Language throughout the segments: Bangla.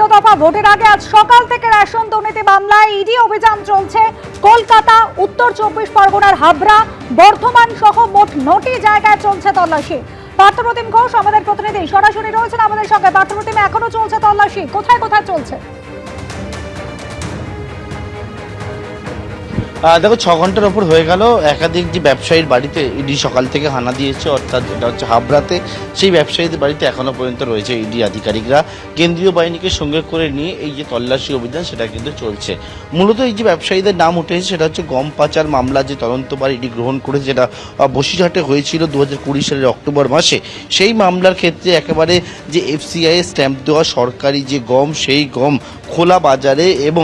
দ্বিতীয় দফা ভোটের আগে আজ সকাল থেকে রেশন দুর্নীতি মামলায় ইডি অভিযান চলছে। কলকাতা, উত্তর 24 পরগনার হাবড়া, বর্ধমান সহ মোট 9টি জায়গায় চলছে তল্লাশি। পার্থপ্রতিম ঘোষ আমাদের প্রতিনিধি সরাসরি রয়েছেন আমাদের সঙ্গে। পার্থপ্রতিম, এখনো চলছে তল্লাশি, কোথায় কোথায় চলছে? দেখো 6 ঘন্টার ওপর হয়ে গেল। একাধিক যে ব্যবসায়ীর বাড়িতে ইডি সকাল থেকে হানা দিয়েছে, অর্থাৎ এটা হচ্ছে হাবড়াতে। সেই ব্যবসায়ীদের বাড়িতে এখনো পর্যন্ত রয়েছে ইডি আধিকারিকরা। কেন্দ্রীয় বাহিনীকে সঙ্গে করে নিয়ে এই যে তল্লাশি অভিযান সেটা কিন্তু চলছে। মূলত এই যে ব্যবসায়ীদের নাম উঠেছে সেটা হচ্ছে গম পাচার মামলা, যে তদন্তভার ইডি গ্রহণ করেছে, যেটা বসিরহাটে হয়েছিল 2020 সালের অক্টোবর মাসে। সেই মামলার ক্ষেত্রে একেবারে যে এফসিআই স্ট্যাম্প দেওয়া সরকারি যে গম, সেই গম খোলা বাজারে এবং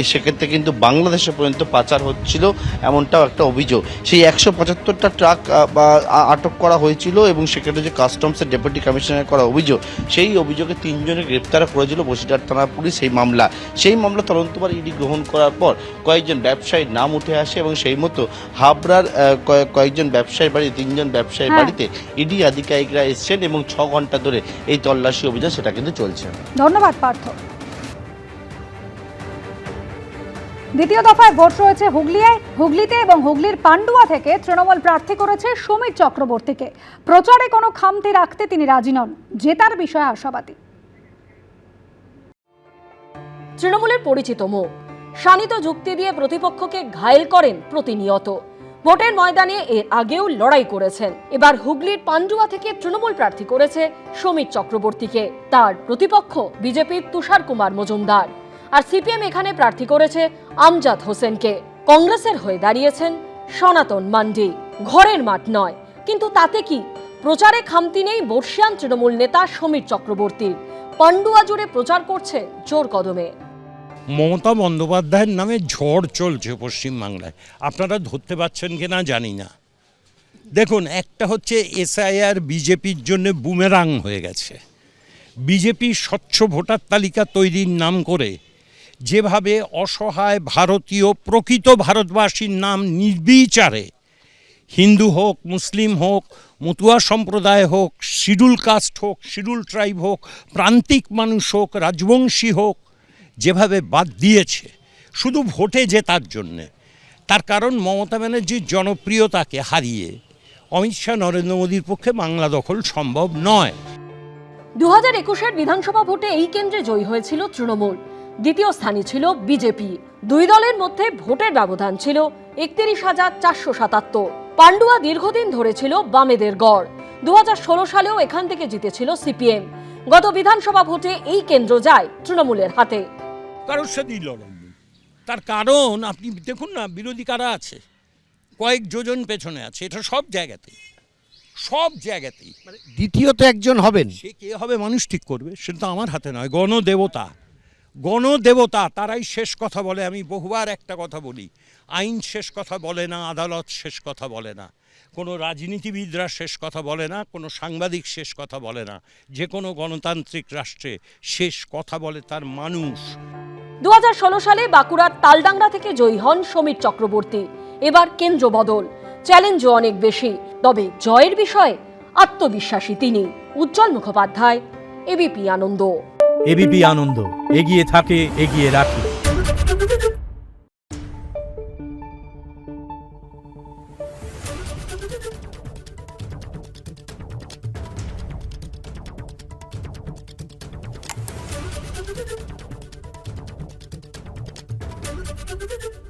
সেক্ষেত্রে কিন্তু বাংলাদেশে পর্যন্ত পাচার হচ্ছিল, এমনটাও একটা অভিযোগ। সেই 175টা ট্রাক আটক করা হয়েছিল এবং সেক্ষেত্রে যে কাস্টমসের ডেপুটি কমিশনার করা অভিযোগ, সেই অভিযোগে 3 জনের গ্রেপ্তার করেছিল বসিরহাট থানা পুলিশ। সেই মামলা তদন্তভার ইডি গ্রহণ করার পর কয়েকজন ব্যবসায়ীর নাম উঠে আসে এবং সেই মতো হাবড়ার কয়েকজন ব্যবসায়ীর বাড়ি, 3 জন ব্যবসায়ীর বাড়িতে ইডি আধিকারিকরা এসছেন এবং 6 ঘন্টা ধরে এই তল্লাশি অভিযান সেটা কিন্তু চলছে। ধন্যবাদ পার্থ। দ্বিতীয় দফায় ভোট রয়েছে হুগলিতে এবং হুগলির পান্ডুয়া থেকে তৃণমূল প্রার্থী করেছে সমীর চক্রবর্তীকে। প্রচারে কোনো খামতি রাখতে তিনি রাজি নন, জেতার বিষয়ে আশাবাদী। তৃণমূলের পরিচিত মুখ, শানিত যুক্তি দিয়ে প্রতিপক্ষকে ঘায়েল করেন প্রতিনিয়ত। ভোটের ময়দানে এর আগেও লড়াই করেছেন। এবার হুগলির পান্ডুয়া থেকে তৃণমূল প্রার্থী করেছে সমীর চক্রবর্তীকে। তার প্রতিপক্ষ বিজেপির তুষার কুমার মজুমদার। আর সিপিএম এখানে প্রার্থী করেছে আমজাদ হোসেনকে। কংগ্রেসের হয়ে দাঁড়িয়েছেন সনাতন মান্ডি। ঘরের মাঠ নয়, কিন্তু তাতে কি? প্রচারে খামতি নেই বর্ষিয়ান তৃণমূল নেতা সমীর চক্রবর্তীর। পান্ডুয়া জুড়ে প্রচার করছে জোর কদমে। মমতা বন্দ্যোপাধ্যায়ের নামে ঝড় চলছে পশ্চিমবাংলায়। আপনারা ধরতে পারছেন কিনা জানি না। দেখুন, একটা হচ্ছে এসআইআর বিজেপির জন্য বুমেরাং হয়ে গেছে। বিজেপি স্বচ্ছ ভোটার তালিকা তৈরির নাম করে যেভাবে অসহায় ভারতীয় প্রকৃত ভারতবাসীর নাম নির্বিচারে, হিন্দু হোক, মুসলিম হোক, মতুয়া সম্প্রদায় হোক, শিডিউল কাস্ট হোক, শিডিউল ট্রাইব হোক, প্রান্তিক মানুষ হোক, রাজবংশী হোক, যেভাবে বাদ দিয়েছে শুধু ভোটে জেতার জন্যে। তার কারণ মমতা ব্যানার্জির জনপ্রিয়তাকে হারিয়ে অমিত শাহ, নরেন্দ্র মোদীর পক্ষে বাংলা দখল সম্ভব নয়। 2021-এর বিধানসভা ভোটে এই কেন্দ্রে জয়ী হয়েছিল তৃণমূল, দ্বিতীয় স্থানে ছিল বিজেপি। দুই দলের মধ্যে ভোটের ব্যবধান ছিল 31,477। পান্ডুয়া দীর্ঘদিন ধরে ছিল বামেদের গড়। 2016 সালেও এখান থেকে জিতেছিল সিপিএম। গত বিধানসভা ভোটে এই কেন্দ্র যায় তৃণমূলের হাতে। কারোর সাথেই লড়াননি। তার কারণ আপনি দেখুন না, বিরোধী কারা আছে, কয়েক যোজন পেছনে আছে। এটা সব জায়গাতেই। দ্বিতীয়ত একজন হবেন, সে কে হবে মানুষ ঠিক করবে, সেটা তো আমার হাতে নয়। গণদেবতা তারাই শেষ কথা বলে। আমি বহুবার একটা কথা বলি, আইন শেষ কথা বলে না, আদালত শেষ কথা বলে না, কোনো রাজনীতিবিদরা শেষ কথা বলে না, কোনো সাংবাদিক শেষ কথা বলে না। যে কোনো গণতান্ত্রিক রাষ্ট্রে শেষ কথা বলে তার মানুষ। 2016 সালে বাঁকুড়ার তালডাংরা থেকে জয়ী হন সমীর চক্রবর্তী। এবার কেন্দ্র বদল, চ্যালেঞ্জও অনেক বেশি। তবে জয়ের বিষয়ে আত্মবিশ্বাসী তিনি। উজ্জ্বল মুখোপাধ্যায়, এবিপি আনন্দ। এবিপি আনন্দ, এগিয়ে থাকে, এগিয়ে রাখে। Thank you.